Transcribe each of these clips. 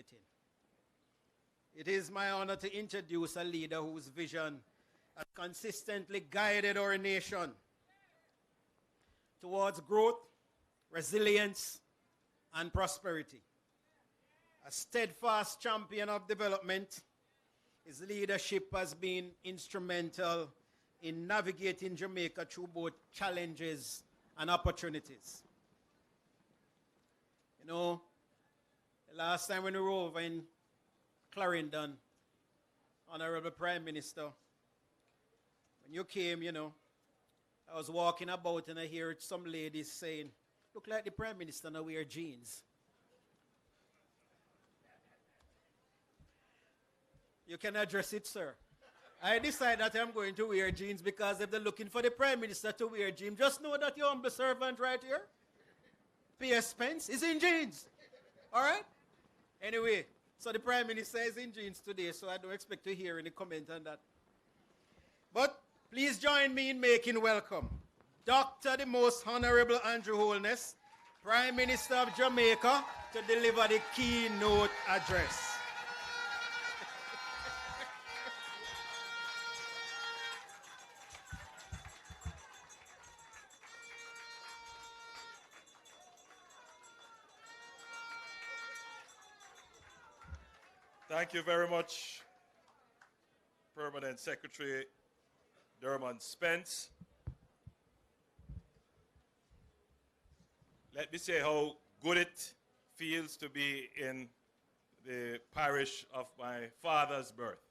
sitting. It is my honor to introduce a leader whose vision has consistently guided our nation towards growth, resilience, and prosperity. A steadfast champion of development, his leadership has been instrumental in navigating Jamaica through both challenges and opportunities. You know, the last time when we were over in Clarendon, Honorable Prime Minister, when you came, you know, I was walking about and I heard some ladies saying, look like the Prime Minister now wear jeans. You can address it, sir. I decide that I'm going to wear jeans because if they're looking for the Prime Minister to wear jeans, just know that your humble servant right here, P.S. Spence, is in jeans. All right? Anyway, so the Prime Minister is in jeans today, so I don't expect to hear any comment on that. But please join me in making welcome Dr. the Most Honorable Andrew Holness, Prime Minister of Jamaica, to deliver the keynote address. Thank you very much, Permanent Secretary Dermot Spence. Let me say how good it feels to be in the parish of my father's birth,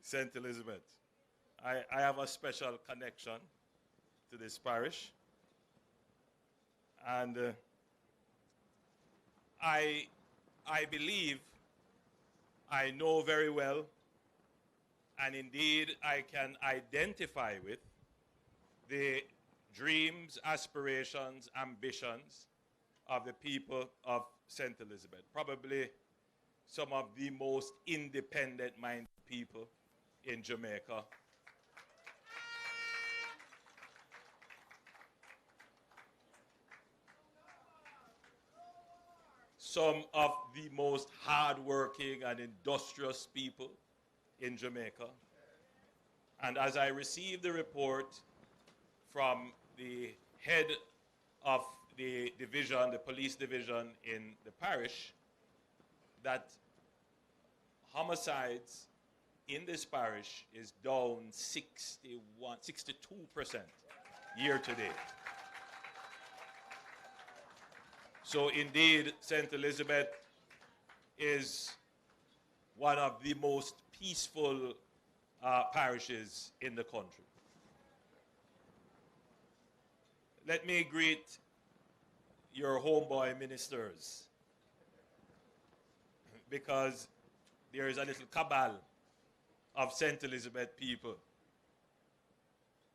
St. Elizabeth. I have a special connection to this parish. And I believe I know very well, and indeed I can identify with the dreams, aspirations, ambitions of the people of St. Elizabeth. Probably some of the most independent-minded people in Jamaica. Some of the most hardworking and industrious people in Jamaica. And as I received the report from the head of the division, the police division in the parish, that homicides in this parish is down 62% year to date. So indeed, St. Elizabeth is one of the most peaceful parishes in the country. Let me greet your homeboy ministers, because there is a little cabal of St. Elizabeth people,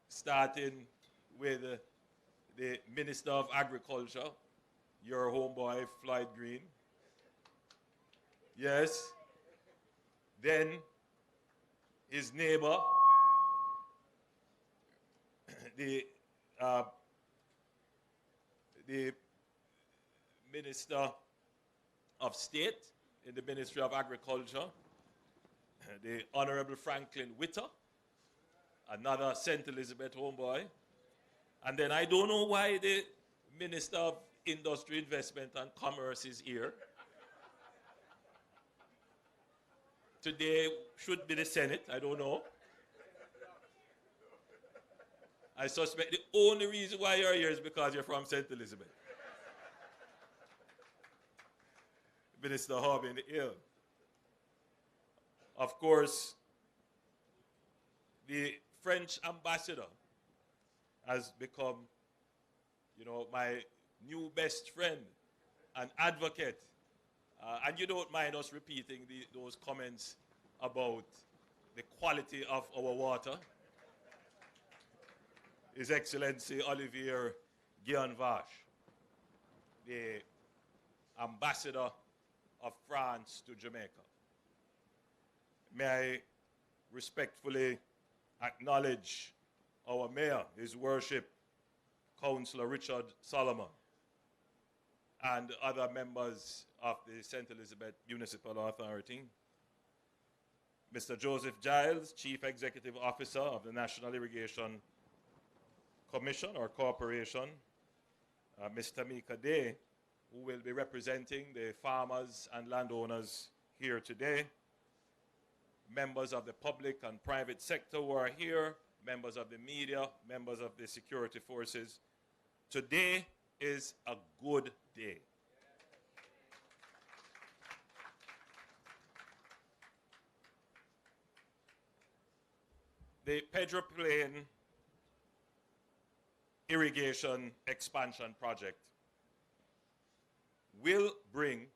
starting with the Minister of Agriculture, your homeboy Floyd Green. Yes. Then his neighbor, the Minister of State in the Ministry of Agriculture, the Honorable Franklin Witter, another St. Elizabeth homeboy. And then I don't know why the Minister of Industry, Investment and Commerce is here. Today should be the Senate, I don't know. I suspect the only reason why you're here is because you're from St. Elizabeth. Minister Harbin Hill. Of course, the French ambassador has become, you know, my new best friend and advocate. And you don't mind us repeating those comments about the quality of our water. His Excellency Olivier Guillenvache, the ambassador of France to Jamaica. May I respectfully acknowledge our mayor, His Worship, Councillor Richard Solomon. and other members of the St. Elizabeth Municipal Authority, Mr. Joseph Giles, Chief Executive Officer of the National Irrigation Commission or Corporation, Mr. Mika Day, who will be representing the farmers and landowners here today, members of the public and private sector who are here, members of the media, members of the security forces. Today is a good day. The Pedro Plain Irrigation Expansion Project will bring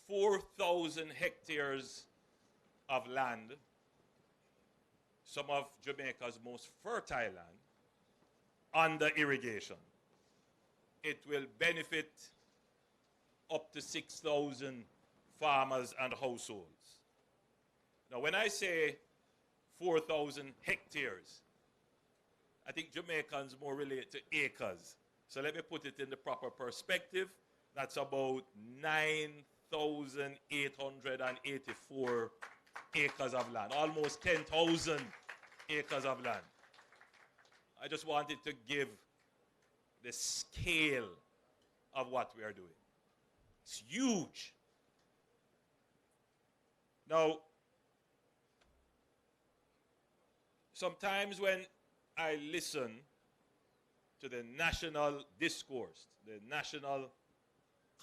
4,000 hectares of land, some of Jamaica's most fertile land, under irrigation. It will benefit up to 6,000 farmers and households. Now, when I say 4,000 hectares, I think Jamaicans more relate to acres. So let me put it in the proper perspective. That's about 9,884 acres of land, almost 10,000 acres of land. I just wanted to give the scale of what we are doing. It's huge. Now, sometimes when I listen to the national discourse, the national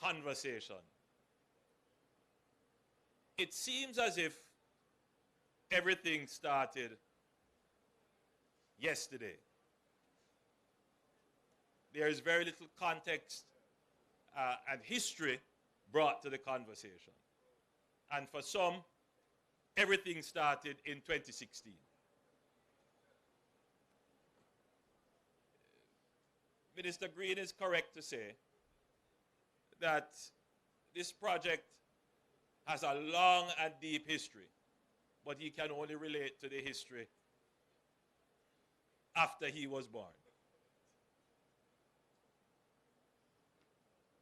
conversation, it seems as if everything started yesterday. There is very little context and history brought to the conversation. And for some, everything started in 2016. Minister Green is correct to say that this project has a long and deep history, but he can only relate to the history after he was born.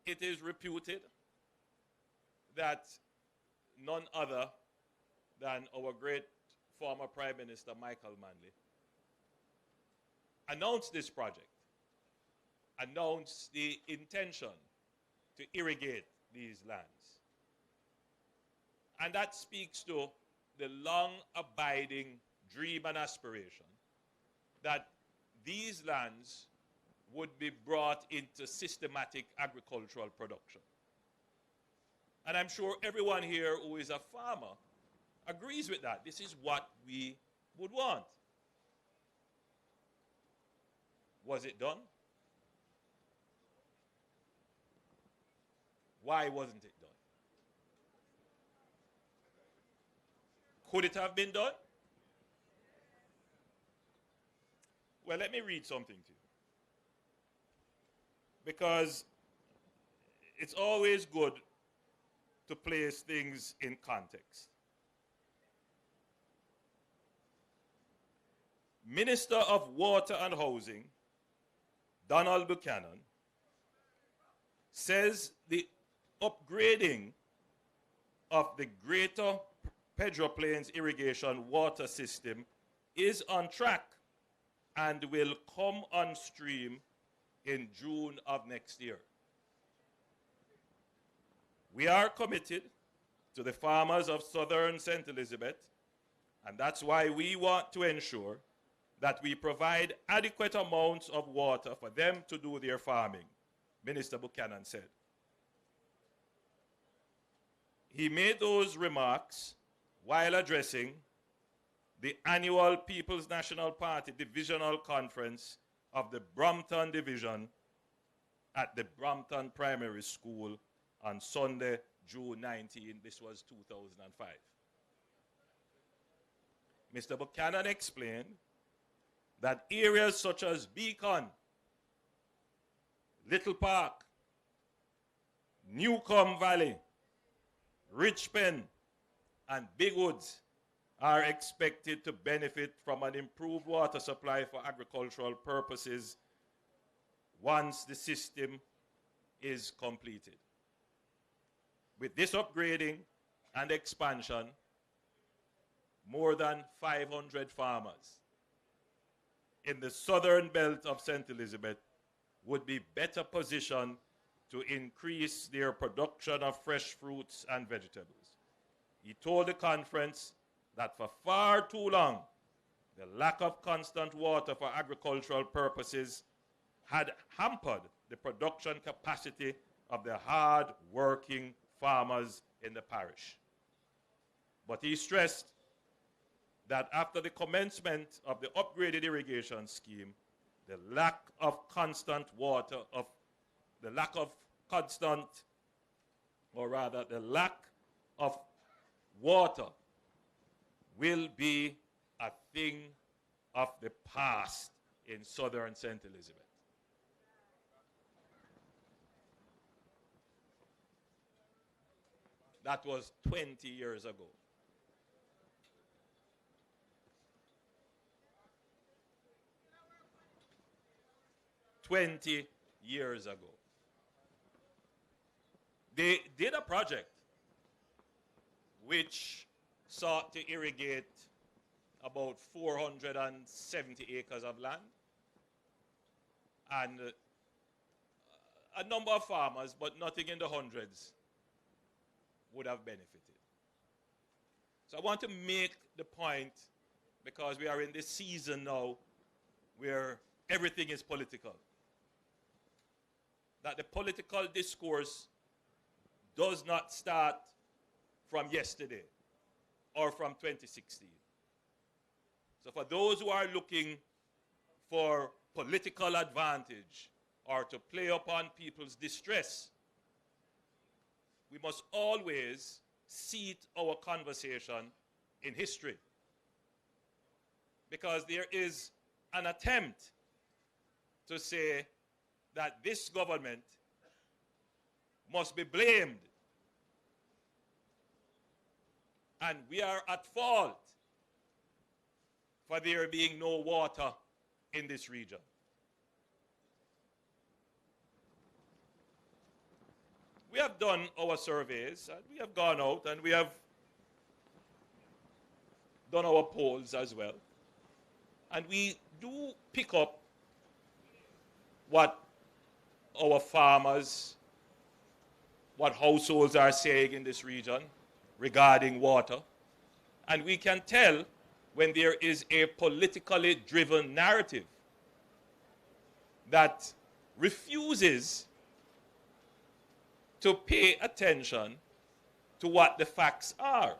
It is reputed that none other than our great former Prime Minister Michael Manley announced this project, announced the intention to irrigate these lands. And that speaks to the long-abiding dream and aspiration that these lands would be brought into systematic agricultural production. And I'm sure everyone here who is a farmer agrees with that. This is what we would want. Was it done? Why wasn't it done? Could it have been done? Well, let me read something to you. Because it's always good to place things in context. Minister of Water and Housing, Donald Buchanan, says the upgrading of the Greater Pedro Plains irrigation water system is on track and will come on stream in June of next year. We are committed to the farmers of southern St. Elizabeth, and that's why we want to ensure that we provide adequate amounts of water for them to do their farming, Minister Buchanan said. He made those remarks while addressing the annual People's National Party Divisional Conference of the Brampton Division at the Brampton Primary School on Sunday, June 19. This was 2005. Mr. Buchanan explained that areas such as Beacon, Little Park, Newcomb Valley, Richpen, and Big Woods are expected to benefit from an improved water supply for agricultural purposes once the system is completed. With this upgrading and expansion, more than 500 farmers in the southern belt of St. Elizabeth would be better positioned to increase their production of fresh fruits and vegetables. He told the conference that for far too long, the lack of constant water for agricultural purposes had hampered the production capacity of the hard-working farmers in the parish. But he stressed that after the commencement of the upgraded irrigation scheme, the lack of water will be a thing of the past in southern St. Elizabeth. That was 20 years ago. Years ago. They did a project which sought to irrigate about 470 acres of land, and a number of farmers, but nothing in the hundreds, would have benefited. So I want to make the point, because we are in this season now where everything is political, that the political discourse does not start from yesterday or from 2016. So for those who are looking for political advantage or to play upon people's distress, we must always seat our conversation in history. Because there is an attempt to say that this government must be blamed, and we are at fault for there being no water in this region. We have done our surveys, and we have gone out, and we have done our polls as well. And we do pick up what our farmers, what households are saying in this region regarding water. And we can tell when there is a politically driven narrative that refuses to pay attention to what the facts are.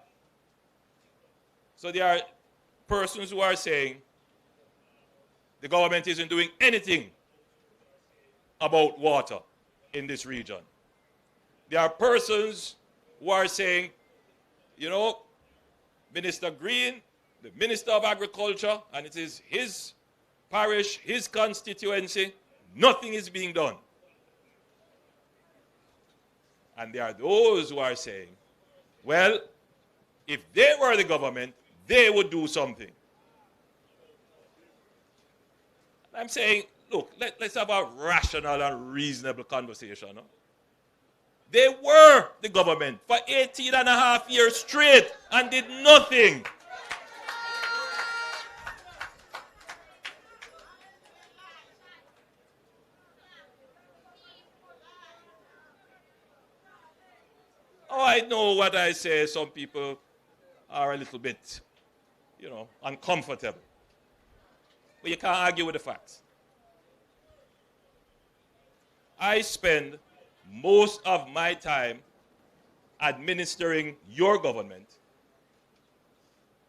So there are persons who are saying the government isn't doing anything about water in this region. There are persons who are saying, you know, Minister Green, the Minister of Agriculture, and it is his parish, his constituency, nothing is being done. And there are those who are saying, well, if they were the government, they would do something. I'm saying, look, let's have a rational and reasonable conversation. No? They were the government for 18 and a half years straight and did nothing. Oh, I know what I say. Some people are a little bit, you know, uncomfortable. But you can't argue with the facts. I spend most of my time administering your government,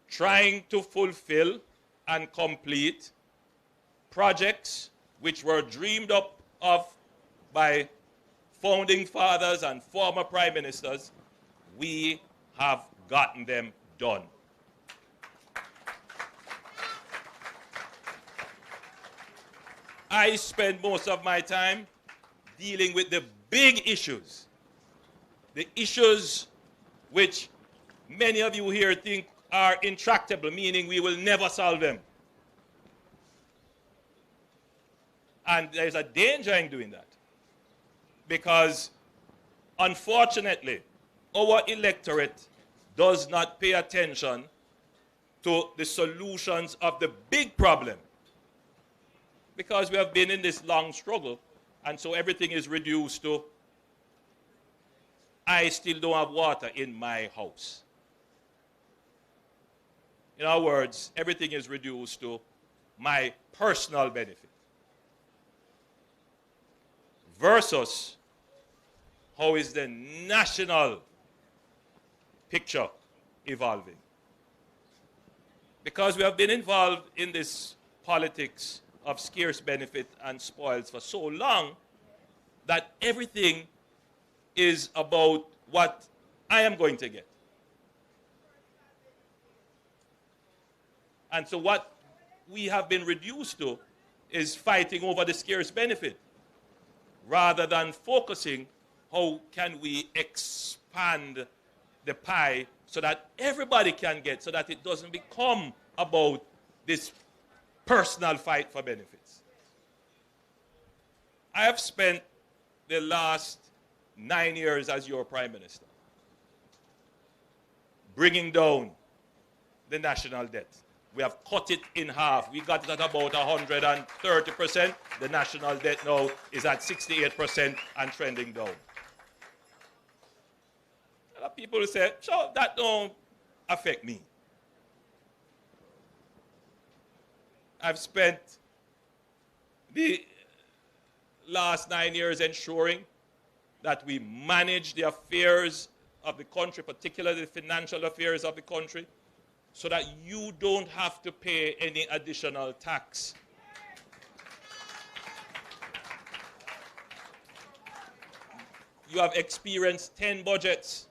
trying to fulfill and complete projects which were dreamed up of by founding fathers and former prime ministers. We have gotten them done. I spend most of my time dealing with the big issues, the issues which many of you here think are intractable, meaning we will never solve them. And there's a danger in doing that. Because, unfortunately, our electorate does not pay attention to the solutions of the big problem. Because we have been in this long struggle, and so everything is reduced to, I still don't have water in my house. In other words, everything is reduced to my personal benefit. Versus, how is the national picture evolving? Because we have been involved in this politics of scarce benefit and spoils for so long that everything is about what I am going to get. And so what we have been reduced to is fighting over the scarce benefit rather than focusing how can we expand the pie so that everybody can get, so that it doesn't become about this personal fight for benefits. I have spent the last 9 years as your Prime Minister bringing down the national debt. We have cut it in half. We got it at about 130%. The national debt now is at 68% and trending down. A lot of people say, so that don't affect me. I've spent the last 9 years ensuring that we manage the affairs of the country, particularly the financial affairs of the country, so that you don't have to pay any additional tax. You have experienced 10 budgets,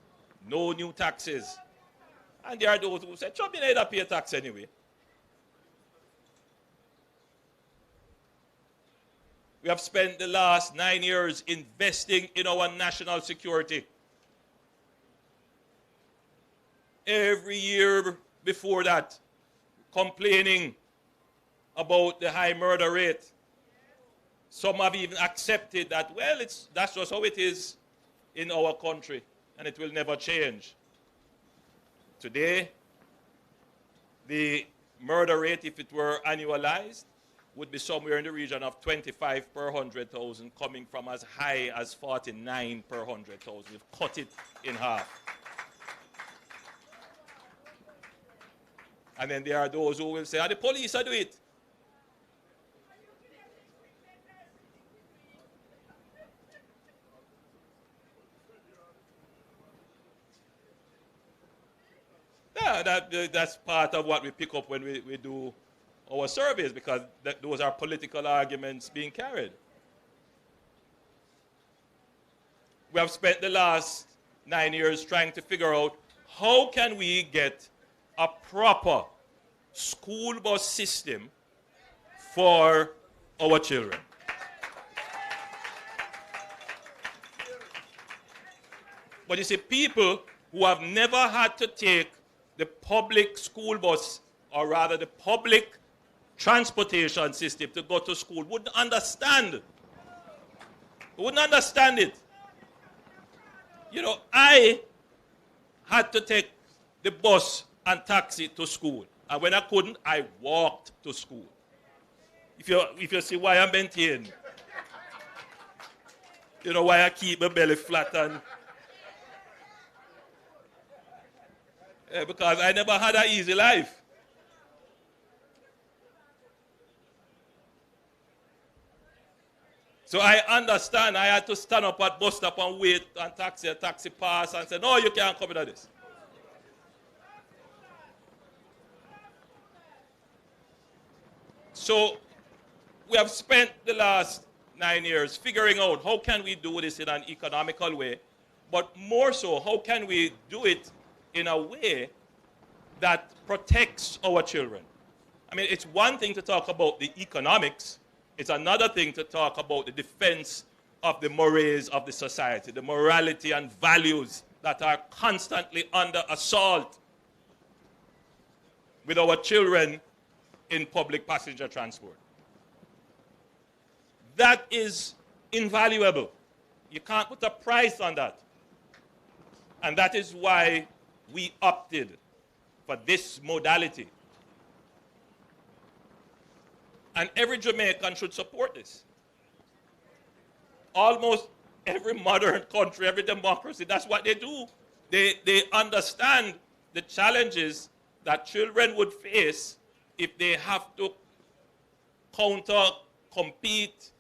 no new taxes. And there are those who say, "Chop, you need to pay tax anyway." We have spent the last 9 years investing in our national security. Every year before that, complaining about the high murder rate. Some have even accepted that, well, that's just how it is in our country, and it will never change. Today, the murder rate, if it were annualized, would be somewhere in the region of 25 per 100,000, coming from as high as 49 per 100,000. We've cut it in half. And then there are those who will say, the police do it. Yeah, that's part of what we pick up when we do our surveys, because those are political arguments being carried. We have spent the last 9 years trying to figure out how can we get a proper school bus system for our children. But you see, people who have never had to take the public school bus, or rather the public transportation system to go to school, wouldn't understand. Wouldn't understand it. You know, I had to take the bus and taxi to school. And when I couldn't, I walked to school. If you see why I maintain, you know, why I keep my belly flat, and because I never had an easy life. So I understand. I had to stand up at bus stop and wait and taxi pass and say, no, you can't come into this. So we have spent the last 9 years figuring out how can we do this in an economical way, but more so, how can we do it in a way that protects our children. I mean, it's one thing to talk about the economics. It's another thing to talk about the defense of the mores of the society, the morality and values that are constantly under assault with our children in public passenger transport. That is invaluable. You can't put a price on that. And that is why we opted for this modality. And every Jamaican should support this. Almost every modern country, every democracy, that's what they do. They understand the challenges that children would face if they have to compete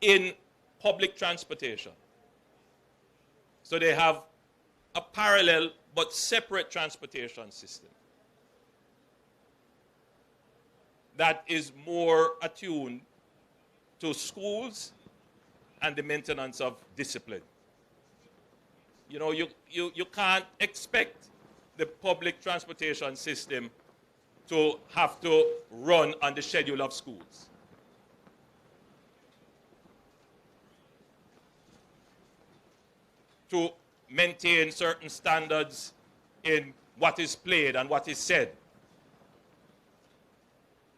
in public transportation. So they have a parallel but separate transportation system that is more attuned to schools and the maintenance of discipline. You know, you can't expect the public transportation system to have to run on the schedule of schools. To maintain certain standards in what is played and what is said.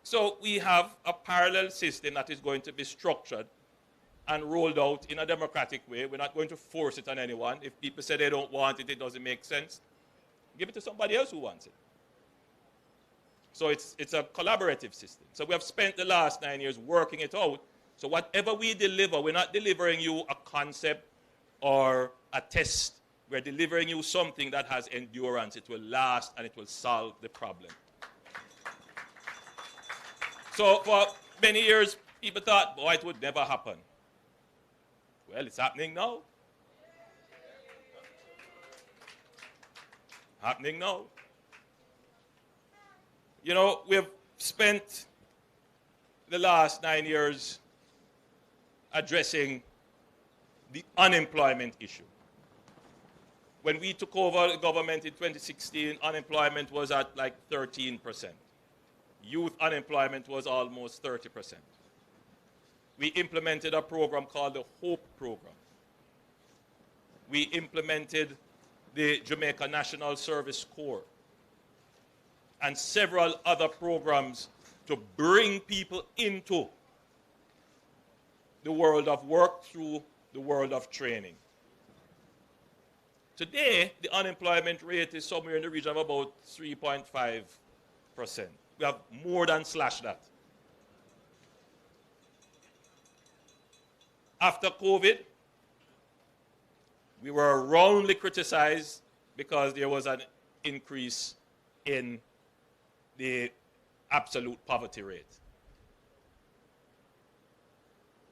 So we have a parallel system that is going to be structured and rolled out in a democratic way. We're not going to force it on anyone. If people say they don't want it, it doesn't make sense, give it to somebody else who wants it. So it's a collaborative system. So we have spent the last 9 years working it out. So whatever we deliver, we're not delivering you a concept or a test. We're delivering you something that has endurance. It will last and it will solve the problem. So for many years, people thought, boy, it would never happen. Well, it's happening now. Happening now. You know, we've spent the last 9 years addressing the unemployment issue. When we took over the government in 2016, unemployment was at like 13%. Youth unemployment was almost 30%. We implemented a program called the HOPE program. We implemented the Jamaica National Service Corps and several other programs to bring people into the world of work through the world of training. Today, the unemployment rate is somewhere in the region of about 3.5%. We have more than slashed that. After COVID, we were roundly criticized because there was an increase in the absolute poverty rate.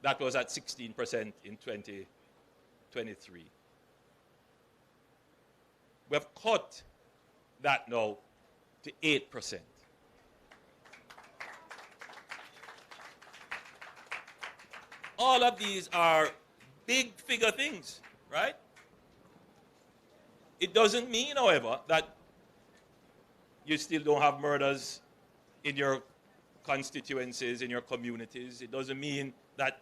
That was at 16% in 2023. We have cut that now to 8%. All of these are big figure things, right? It doesn't mean, however, that you still don't have murders in your constituencies, in your communities. It doesn't mean that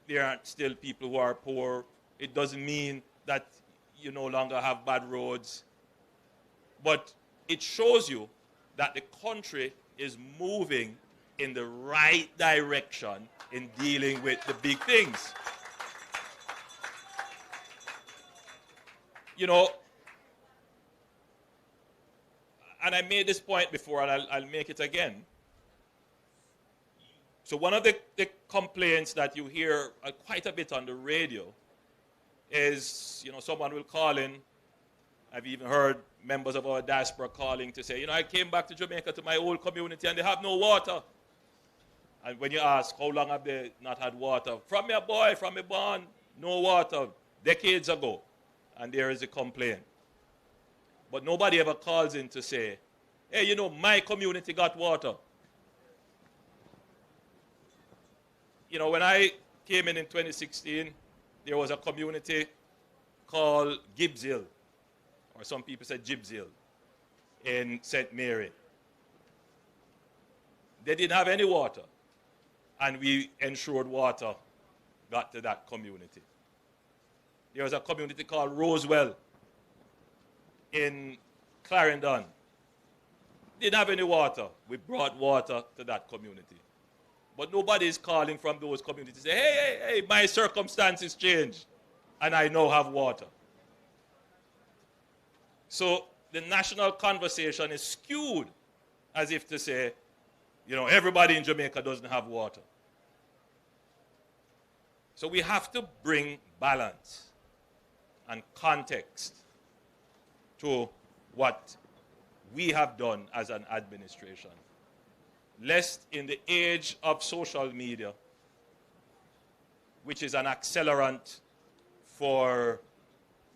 there aren't still people who are poor. It doesn't mean that you no longer have bad roads. But it shows you that the country is moving in the right direction in dealing with the big things. You know, and I made this point before, and I'll make it again. So one of the complaints that you hear quite a bit on the radio is, you know, someone will call in. I've even heard members of our diaspora calling to say, you know, I came back to Jamaica to my old community and they have no water. And when you ask, how long have they not had water? From me a boy, from me born, no water, decades ago. And there is a complaint. But nobody ever calls in to say, hey, you know, my community got water. You know, when I came in 2016, there was a community called Gibbs Hill, or some people said Gibbs Hill, in St. Mary. They didn't have any water, and we ensured water got to that community. There was a community called Rosewell in Clarendon. Didn't have any water. We brought water to that community. But nobody is calling from those communities. Say, hey, hey, hey, my circumstances changed, and I now have water. So the national conversation is skewed as if to say, you know, everybody in Jamaica doesn't have water. So we have to bring balance and context to what we have done as an administration. Lest in the age of social media, which is an accelerant for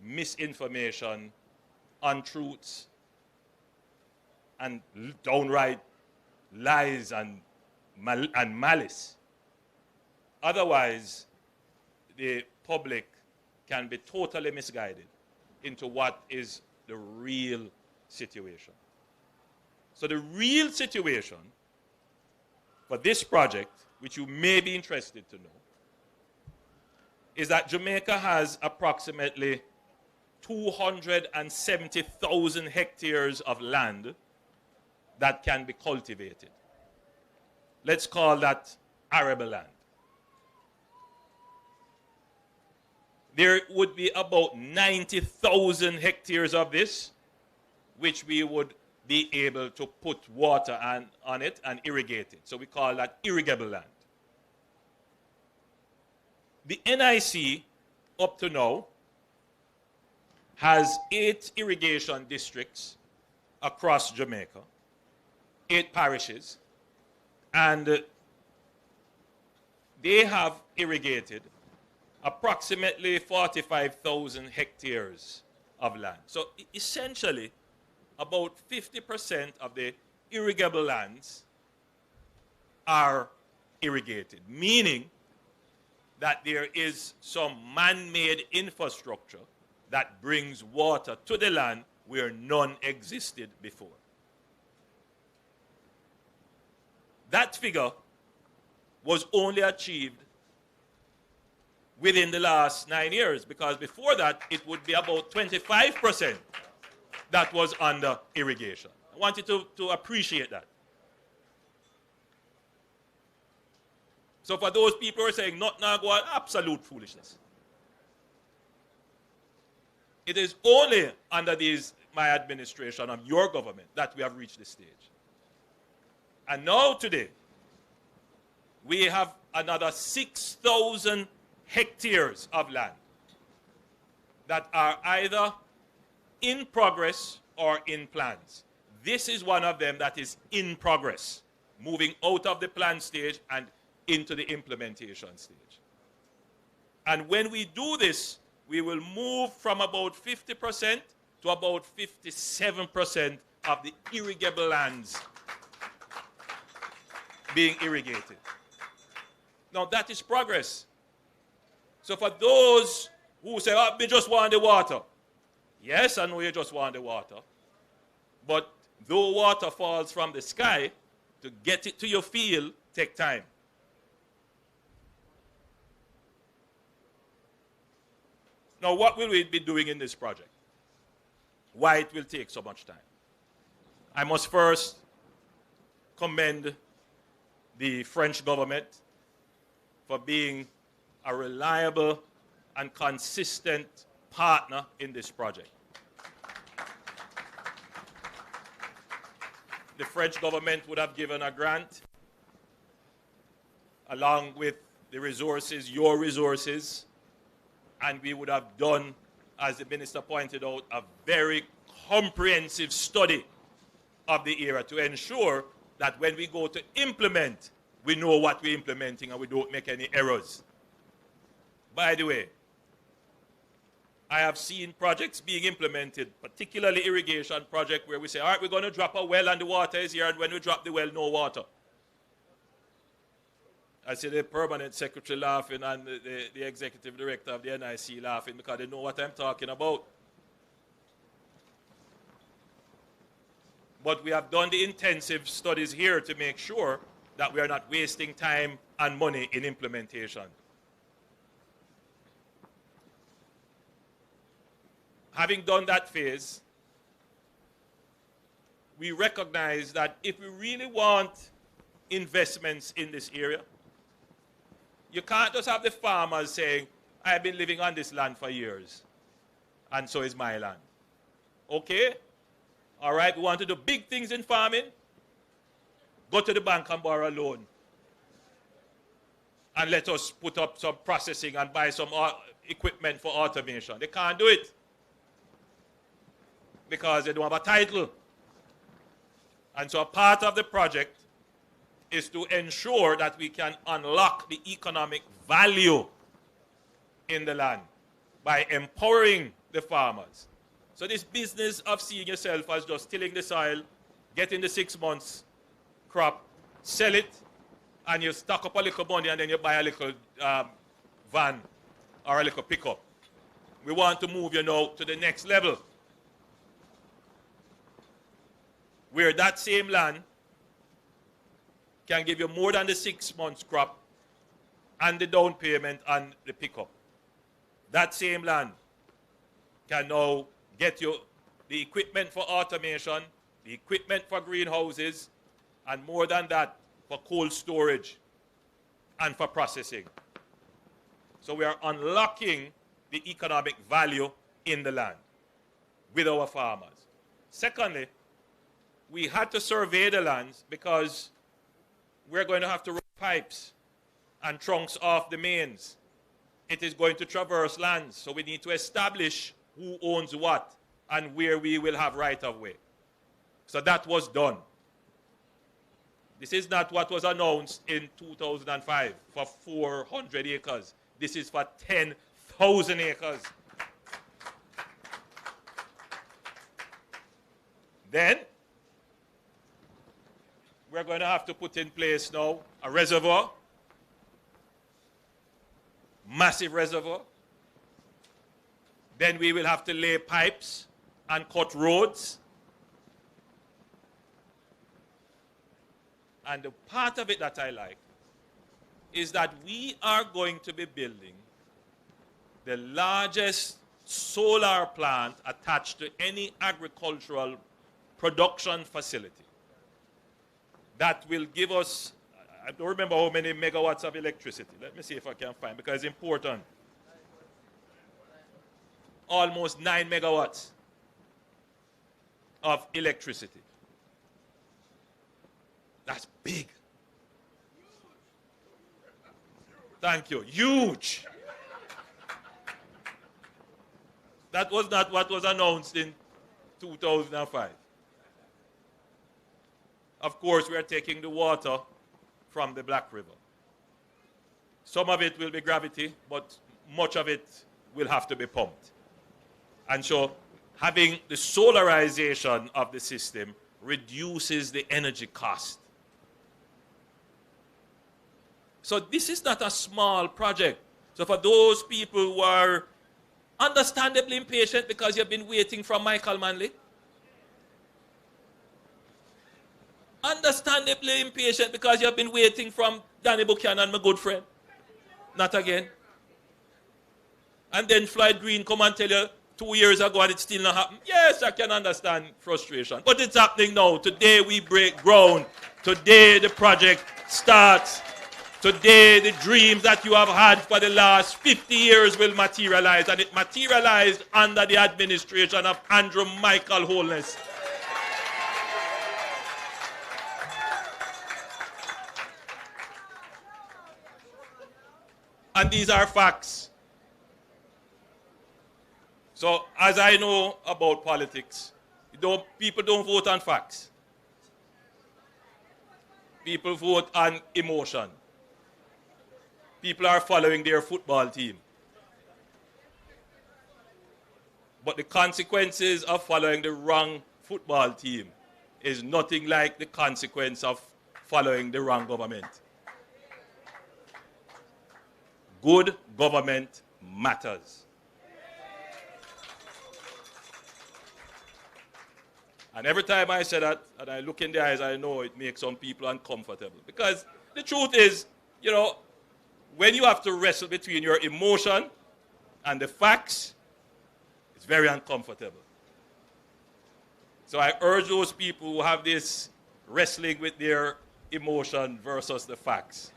misinformation, untruths, and downright lies and malice. Otherwise, the public can be totally misguided into what is the real situation. So the real situation for this project, which you may be interested to know, is that Jamaica has approximately 270,000 hectares of land that can be cultivated. Let's call that arable land. There would be about 90,000 hectares of this, which we would be able to put water on it and irrigate it. So we call that irrigable land. The NIC, up to now, has 8 irrigation districts across Jamaica, 8 parishes, and they have irrigated approximately 45,000 hectares of land. So essentially, about 50% of the irrigable lands are irrigated, meaning that there is some man-made infrastructure that brings water to the land where none existed before. That figure was only achieved within the last 9 years, because before that it would be about 25% that was under irrigation. I want you to appreciate that. So for those people who are saying not now go on, absolute foolishness. It is only under my administration of your government that we have reached this stage. And now today, we have another 6,000 hectares of land that are either in progress or in plans. This is one of them that is in progress, moving out of the plan stage and into the implementation stage. And when we do this, we will move from about 50% to about 57% of the irrigable lands being irrigated. Now that is progress. So for those who say, oh, we just want the water. Yes, I know you just want the water. But though water falls from the sky, to get it to your field take time. Now, what will we be doing in this project? Why it will take so much time? I must first commend the French government for being a reliable and consistent partner in this project. The French government would have given a grant along with the resources, your resources, and we would have done, as the minister pointed out, a very comprehensive study of the area to ensure that when we go to implement, we know what we're implementing and we don't make any errors. By the way, I have seen projects being implemented, particularly irrigation project, where we say, all right, we're going to drop a well and the water is here, and when we drop the well, no water. I see the permanent secretary laughing and the executive director of the NIC laughing because they know what I'm talking about. But we have done the intensive studies here to make sure that we are not wasting time and money in implementation. Having done that phase, we recognize that if we really want investments in this area. You can't just have the farmers saying, I've been living on this land for years, and so is my land. Okay? All right, we want to do big things in farming. Go to the bank and borrow a loan. And let us put up some processing and buy some equipment for automation. They can't do it because they don't have a title. And so a part of the project is to ensure that we can unlock the economic value in the land by empowering the farmers. So this business of seeing yourself as just tilling the soil, getting the 6 months crop, sell it, and you stock up a little money and then you buy a little van or a little pickup. We want to move you now to the next level, where that same land can give you more than the 6 months crop and the down payment and the pickup. That same land can now get you the equipment for automation, the equipment for greenhouses, and more than that, for cold storage and for processing. So we are unlocking the economic value in the land with our farmers. Secondly, we had to survey the lands because we're going to have to run pipes and trunks off the mains. It is going to traverse lands, so we need to establish who owns what and where we will have right of way. So that was done. This is not what was announced in 2005 for 400 acres. This is for 10,000 acres. Then, we're going to have to put in place now a reservoir, massive reservoir. Then we will have to lay pipes and cut roads. And the part of it that I like is that we are going to be building the largest solar plant attached to any agricultural production facility. That will give us, I don't remember how many megawatts of electricity. Let me see if I can find, because it's important. Almost 9 megawatts of electricity. That's big. Thank you. Huge. That was not what was announced in 2005. Of course, we are taking the water from the Black River. Some of it will be gravity, but much of it will have to be pumped. And so having the solarization of the system reduces the energy cost. So this is not a small project. So for those people who are understandably impatient because you've been waiting from Michael Manley, understandably impatient because you've been waiting from Danny Buchanan, my good friend, not again. And then Floyd Green come and tell you 2 years ago and it's still not happened. Yes, I can understand frustration, but it's happening now. Today we break ground. Today the project starts. Today the dreams that you have had for the last 50 years will materialize, and it materialized under the administration of Andrew Michael Holness. And these are facts. So, as I know about politics, people don't vote on facts. People vote on emotion. People are following their football team. But the consequences of following the wrong football team is nothing like the consequence of following the wrong government. Good government matters. And every time I say that, and I look in the eyes, I know it makes some people uncomfortable. Because the truth is, you know, when you have to wrestle between your emotion and the facts, it's very uncomfortable. So I urge those people who have this wrestling with their emotion versus the facts.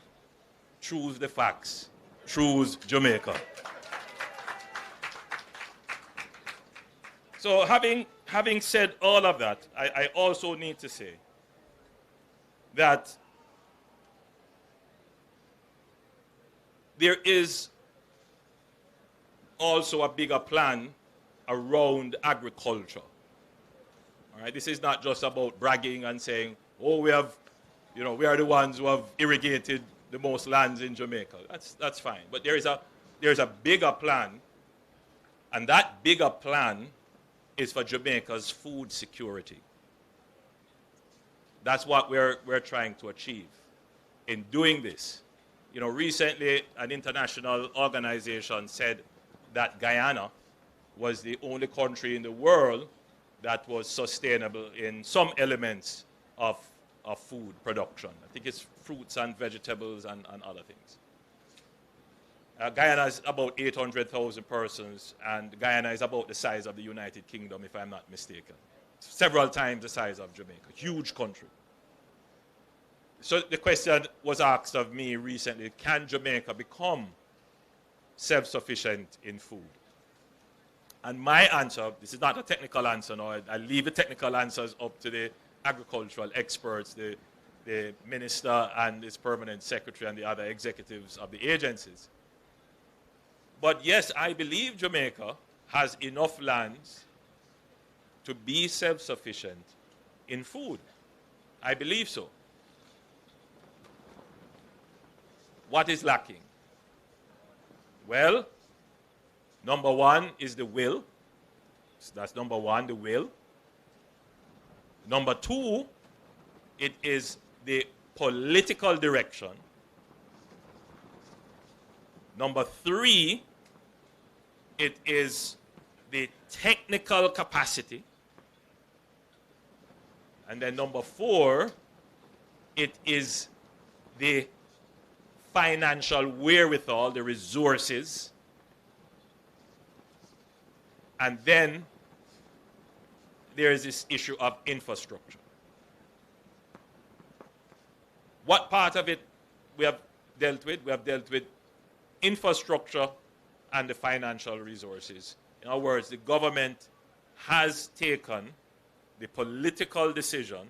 Choose the facts. Choose Jamaica. So having said all of that, I also need to say that there is also a bigger plan around agriculture. All right, this is not just about bragging and saying, oh, we are the ones who have irrigated the most lands in Jamaica. That's fine. But there's a bigger plan, and that bigger plan is for Jamaica's food security. That's what we're trying to achieve in doing this. Recently an international organization said that Guyana was the only country in the world that was sustainable in some elements of food production. I think it's fruits and vegetables and other things. Guyana is about 800,000 persons, and Guyana is about the size of the United Kingdom, if I'm not mistaken. Several times the size of Jamaica. Huge country. So the question was asked of me recently, can Jamaica become self-sufficient in food? And my answer, this is not a technical answer, no, I leave the technical answers up to the agricultural experts, the minister and his permanent secretary and the other executives of the agencies. But yes, I believe Jamaica has enough lands to be self-sufficient in food. I believe so. What is lacking? Well, number one is the will. So that's number one, the will. Number two, it is the political direction. Number three, it is the technical capacity. And then number four, it is the financial wherewithal, the resources. And then there is this issue of infrastructure. What part of it we have dealt with? We have dealt with infrastructure and the financial resources. In other words, the government has taken the political decision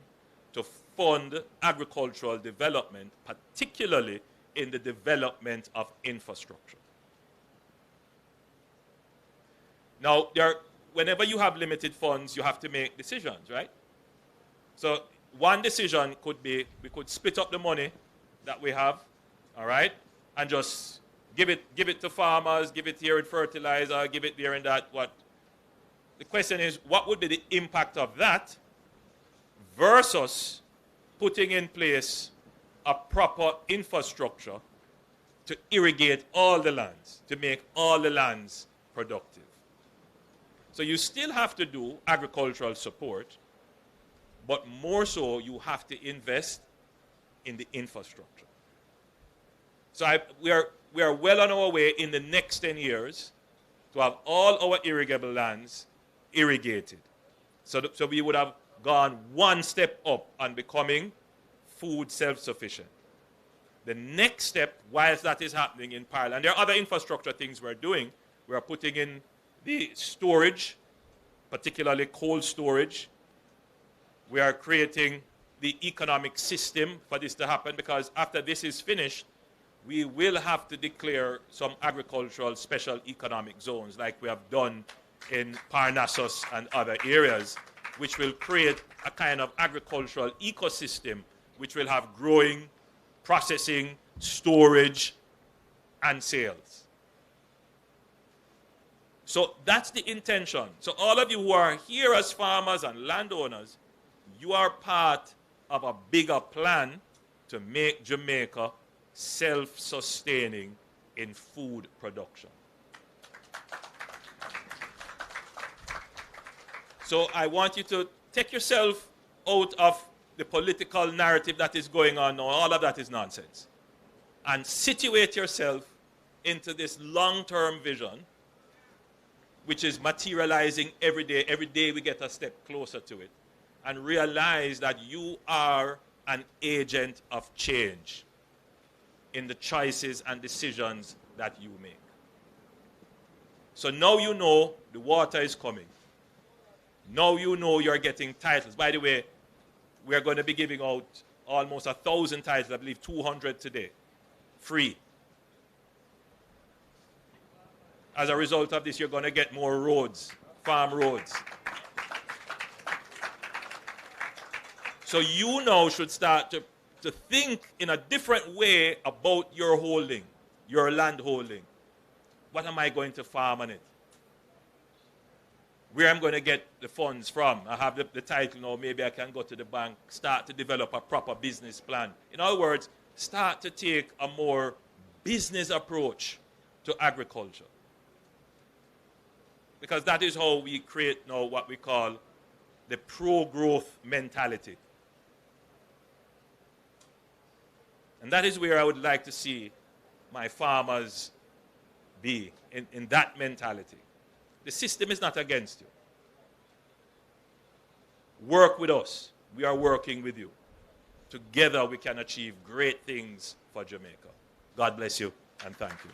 to fund agricultural development, particularly in the development of infrastructure. Now, whenever you have limited funds, you have to make decisions, right? So one decision could be, we could split up the money that we have, all right, and just give it to farmers, give it here in fertilizer, give it there in that. What? The question is, what would be the impact of that versus putting in place a proper infrastructure to irrigate all the lands, to make all the lands productive? So you still have to do agricultural support, but more so you have to invest in the infrastructure. So we are well on our way in the next 10 years to have all our irrigable lands irrigated. So we would have gone one step up on becoming food self-sufficient. The next step, whilst that is happening in parallel, and there are other infrastructure things we're doing. We're putting in the storage, particularly cold storage. We are creating the economic system for this to happen, because after this is finished, we will have to declare some agricultural special economic zones like we have done in Parnassus and other areas, which will create a kind of agricultural ecosystem which will have growing, processing, storage, and sales. So that's the intention. So all of you who are here as farmers and landowners, you are part of a bigger plan to make Jamaica self-sustaining in food production. So I want you to take yourself out of the political narrative that is going on now. All of that is nonsense. And situate yourself into this long-term vision, which is materializing every day. Every day we get a step closer to it. And realize that you are an agent of change in the choices and decisions that you make. So now you know the water is coming. Now you know you're getting titles. By the way, we are going to be giving out almost 1,000 titles, I believe 200 today, free. As a result of this, you're going to get more roads, farm roads. So you now should start to think in a different way about your holding, your land holding. What am I going to farm on it? Where I'm going to get the funds from? I have the title now, maybe I can go to the bank, start to develop a proper business plan. In other words, start to take a more business approach to agriculture. Because that is how we create now what we call the pro-growth mentality. And that is where I would like to see my farmers be, in that mentality. The system is not against you. Work with us. We are working with you. Together we can achieve great things for Jamaica. God bless you and thank you.